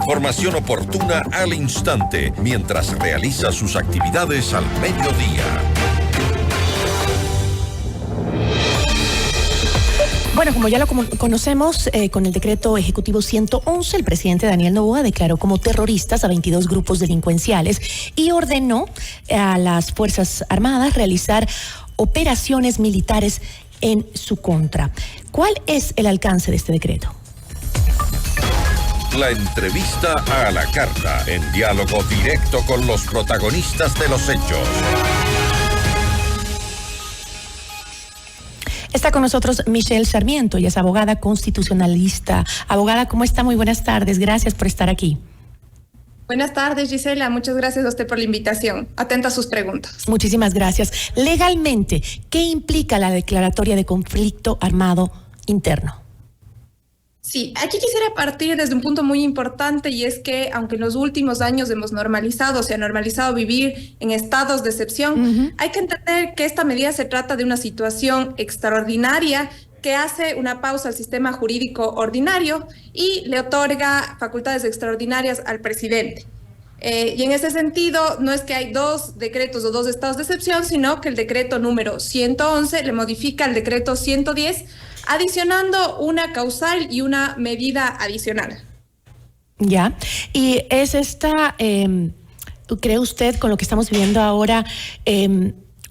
Información oportuna al instante mientras realiza sus actividades al mediodía. Bueno, como ya lo conocemos, con el decreto ejecutivo 111, el presidente Daniel Noboa declaró como terroristas a 22 grupos delincuenciales y ordenó a las Fuerzas Armadas realizar operaciones militares en su contra. ¿Cuál es el alcance de este decreto? La entrevista a la carta, en diálogo directo con los protagonistas de los hechos. Está con nosotros Michelle Sarmiento, ella es abogada constitucionalista. Abogada, ¿cómo está? Muy buenas tardes, gracias por estar aquí. Buenas tardes, Gisela, muchas gracias a usted por la invitación. Atenta a sus preguntas. Muchísimas gracias. Legalmente, ¿qué implica la declaratoria de conflicto armado interno? Sí, aquí quisiera partir desde un punto muy importante y es que aunque en los últimos años se ha normalizado vivir en estados de excepción, hay que entender que esta medida se trata de una situación extraordinaria que hace una pausa al sistema jurídico ordinario y le otorga facultades extraordinarias al presidente. Y en ese sentido, no es que hay dos decretos o dos estados de excepción, sino que el decreto número 111 le modifica al decreto 110, adicionando una causal y una medida adicional. Ya, y es esta, ¿cree usted con lo que estamos viviendo ahora,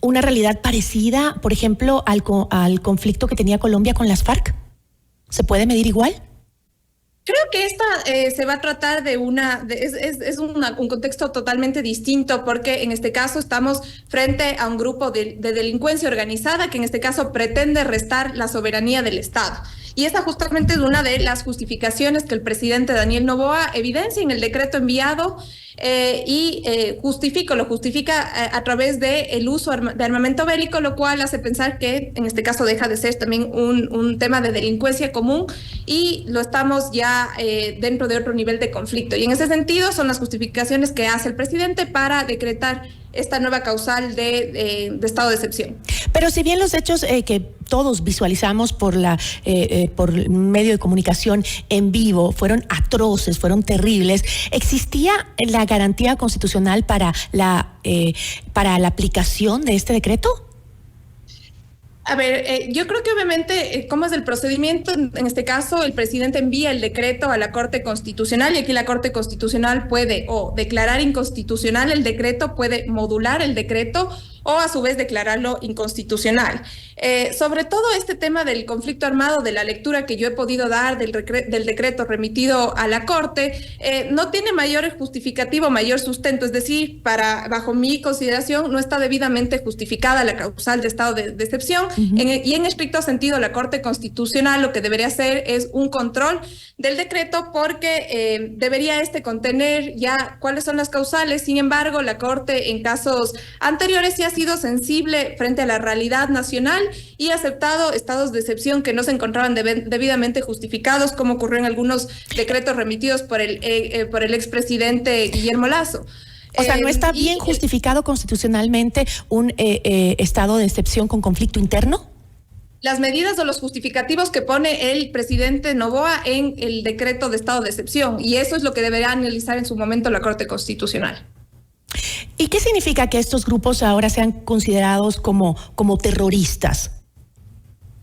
una realidad parecida, por ejemplo, al conflicto que tenía Colombia con las FARC? ¿Se puede medir igual? Creo que esta se va a tratar de un contexto totalmente distinto, porque en este caso estamos frente a un grupo de delincuencia organizada que en este caso pretende restar la soberanía del Estado. Y esta justamente es una de las justificaciones que el presidente Daniel Noboa evidencia en el decreto enviado lo justifica a través del uso de armamento bélico, lo cual hace pensar que en este caso deja de ser también un tema de delincuencia común y lo estamos ya dentro de otro nivel de conflicto. Y en ese sentido son las justificaciones que hace el presidente para decretar esta nueva causal de estado de excepción. Pero si bien los hechos que todos visualizamos por medio de comunicación en vivo fueron atroces, fueron terribles, ¿existía la garantía constitucional para la aplicación de este decreto? A ver, yo creo que obviamente, ¿cómo es el procedimiento? En este caso, el presidente envía el decreto a la Corte Constitucional y aquí la Corte Constitucional puede o declarar inconstitucional el decreto, puede modular el decreto o a su vez declararlo inconstitucional. Sobre todo este tema del conflicto armado, de la lectura que yo he podido dar del decreto remitido a la Corte, no tiene mayor justificativo, mayor sustento, es decir, bajo mi consideración no está debidamente justificada la causal de estado de excepción. Y en estricto sentido, la Corte Constitucional lo que debería hacer es un control del decreto porque debería contener ya cuáles son las causales. Sin embargo, la Corte en casos anteriores sí ha sido sensible frente a la realidad nacional y ha aceptado estados de excepción que no se encontraban debidamente justificados, como ocurrió en algunos decretos remitidos por el expresidente Guillermo Lasso. O sea, ¿no está bien justificado constitucionalmente un estado de excepción con conflicto interno? Las medidas o los justificativos que pone el presidente Noboa en el decreto de estado de excepción, y eso es lo que deberá analizar en su momento la Corte Constitucional. ¿Y qué significa que estos grupos ahora sean considerados como terroristas?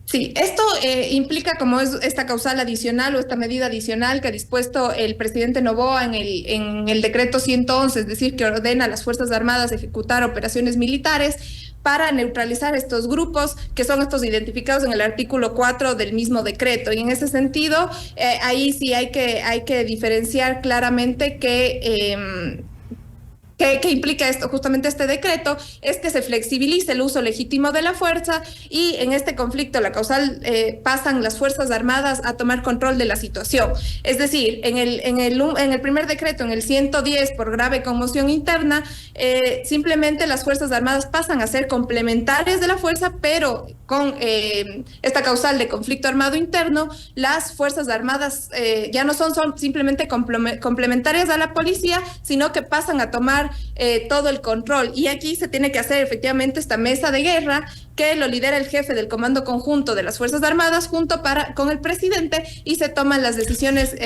Sí, esto implica como es esta causal adicional o esta medida adicional que ha dispuesto el presidente Noboa en el decreto 111, es decir, que ordena a las Fuerzas Armadas ejecutar operaciones militares para neutralizar estos grupos que son estos identificados en el artículo 4 del mismo decreto. Y en ese sentido, ahí sí hay que diferenciar claramente que ¿Qué implica esto? Justamente este decreto es que se flexibilice el uso legítimo de la fuerza y en este conflicto, la causal, pasan las Fuerzas Armadas a tomar control de la situación. Es decir, en el primer decreto, en el 110, por grave conmoción interna, simplemente las Fuerzas Armadas pasan a ser complementarias de la fuerza, pero con esta causal de conflicto armado interno, las Fuerzas Armadas ya no son simplemente complementarias a la policía, sino que pasan a tomar todo el control. Y aquí se tiene que hacer efectivamente esta mesa de guerra que lo lidera el jefe del Comando Conjunto de las Fuerzas Armadas junto con el presidente y se toman las decisiones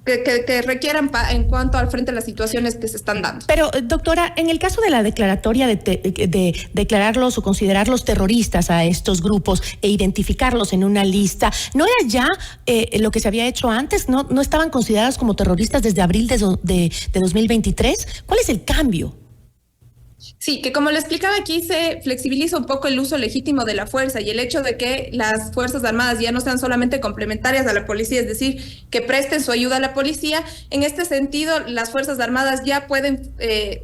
que requieran en cuanto al frente a las situaciones que se están dando. Pero, doctora, en el caso de la declaratoria de declararlos o considerarlos terroristas a estos grupos e identificarlos en una lista, ¿no era ya lo que se había hecho antes? ¿No estaban considerados como terroristas desde abril de 2023? ¿Cuál es el cambio? Sí, que como le explicaba aquí, se flexibiliza un poco el uso legítimo de la fuerza y el hecho de que las Fuerzas Armadas ya no sean solamente complementarias a la policía, es decir, que presten su ayuda a la policía. En este sentido, las Fuerzas Armadas ya pueden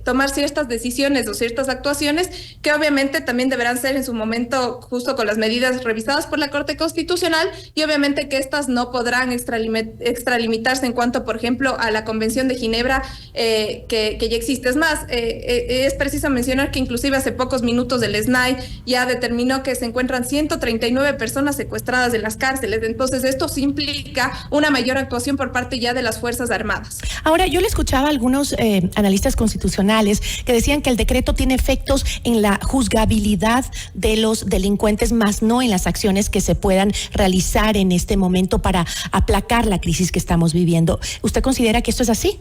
tomar ciertas decisiones o ciertas actuaciones que obviamente también deberán ser en su momento justo con las medidas revisadas por la Corte Constitucional y obviamente que estas no podrán extralimitarse en cuanto, por ejemplo, a la Convención de Ginebra que ya existe. Es más, es preciso mencionar que inclusive hace pocos minutos el SNAI ya determinó que se encuentran 139 personas secuestradas en las cárceles. Entonces esto sí implica una mayor actuación por parte ya de las Fuerzas Armadas. Ahora, yo le escuchaba a algunos analistas constitucionales que decían que el decreto tiene efectos en la juzgabilidad de los delincuentes, más no en las acciones que se puedan realizar en este momento para aplacar la crisis que estamos viviendo. ¿Usted considera que esto es así?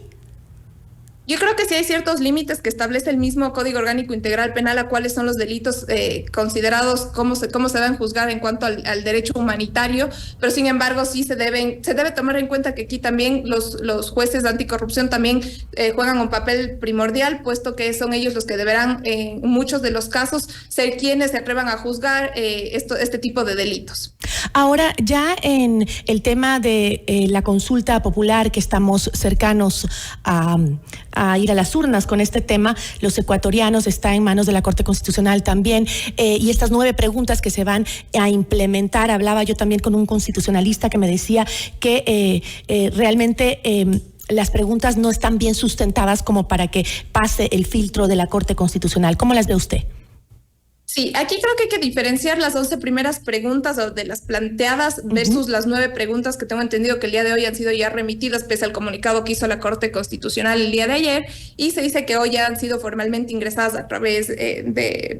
Yo creo que sí hay ciertos límites que establece el mismo Código Orgánico Integral Penal a cuáles son los delitos considerados, cómo se deben juzgar en cuanto al derecho humanitario, pero sin embargo sí se debe tomar en cuenta que aquí también los jueces de anticorrupción también juegan un papel primordial, puesto que son ellos los que deberán en muchos de los casos ser quienes se atrevan a juzgar este tipo de delitos. Ahora, ya en el tema de la consulta popular, que estamos cercanos a ir a las urnas con este tema, los ecuatorianos, está en manos de la Corte Constitucional también, y estas 9 preguntas que se van a implementar. Hablaba yo también con un constitucionalista que me decía que realmente las preguntas no están bien sustentadas como para que pase el filtro de la Corte Constitucional. ¿Cómo las ve usted? Sí, aquí creo que hay que diferenciar las 11 primeras preguntas o de las planteadas versus las 9 preguntas que tengo entendido que el día de hoy han sido ya remitidas pese al comunicado que hizo la Corte Constitucional el día de ayer, y se dice que hoy ya han sido formalmente ingresadas a través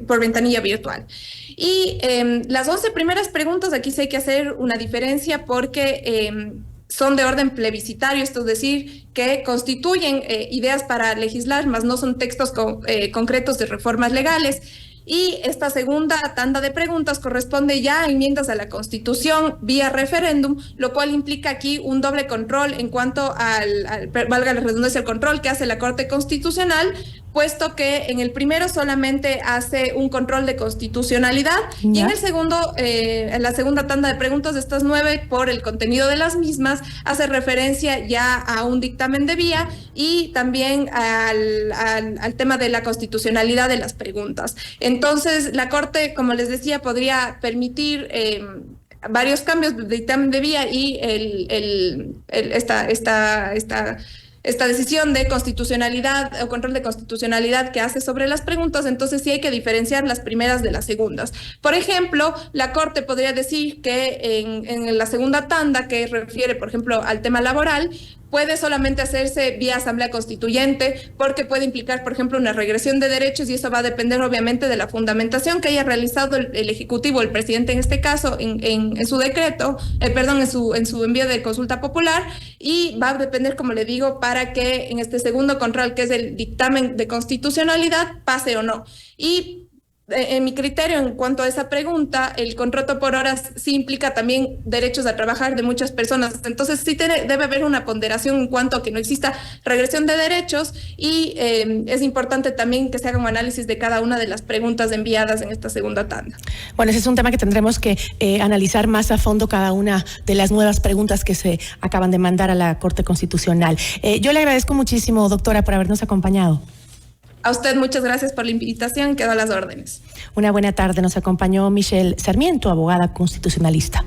por ventanilla virtual. Y las 11 primeras preguntas, aquí sí hay que hacer una diferencia porque son de orden plebiscitario, esto es decir, que constituyen ideas para legislar, más no son textos concretos de reformas legales. Y esta segunda tanda de preguntas corresponde ya a enmiendas a la Constitución vía referéndum, lo cual implica aquí un doble control en cuanto valga la redundancia, el control que hace la Corte Constitucional, puesto que en el primero solamente hace un control de constitucionalidad y en el segundo, en la segunda tanda de preguntas de estas 9, por el contenido de las mismas, hace referencia ya a un dictamen de vía y también al tema de la constitucionalidad de las preguntas. Entonces, la Corte, como les decía, podría permitir varios cambios de dictamen de vía y esta decisión de constitucionalidad o control de constitucionalidad que hace sobre las preguntas. Entonces sí hay que diferenciar las primeras de las segundas. Por ejemplo, la Corte podría decir que en la segunda tanda, que refiere, por ejemplo, al tema laboral, puede solamente hacerse vía asamblea constituyente porque puede implicar, por ejemplo, una regresión de derechos, y eso va a depender obviamente de la fundamentación que haya realizado el Ejecutivo, el presidente en este caso, en su decreto, en su envío de consulta popular, y va a depender, como le digo, para que en este segundo control, que es el dictamen de constitucionalidad, pase o no. Y en mi criterio, en cuanto a esa pregunta, el contrato por horas sí implica también derechos a trabajar de muchas personas. Entonces sí debe haber una ponderación en cuanto a que no exista regresión de derechos, y es importante también que se haga un análisis de cada una de las preguntas enviadas en esta segunda tanda. Bueno, ese es un tema que tendremos que analizar más a fondo, cada una de las nuevas preguntas que se acaban de mandar a la Corte Constitucional. Yo le agradezco muchísimo, doctora, por habernos acompañado. A usted muchas gracias por la invitación, quedo a las órdenes. Una buena tarde. Nos acompañó Michelle Sarmiento, abogada constitucionalista.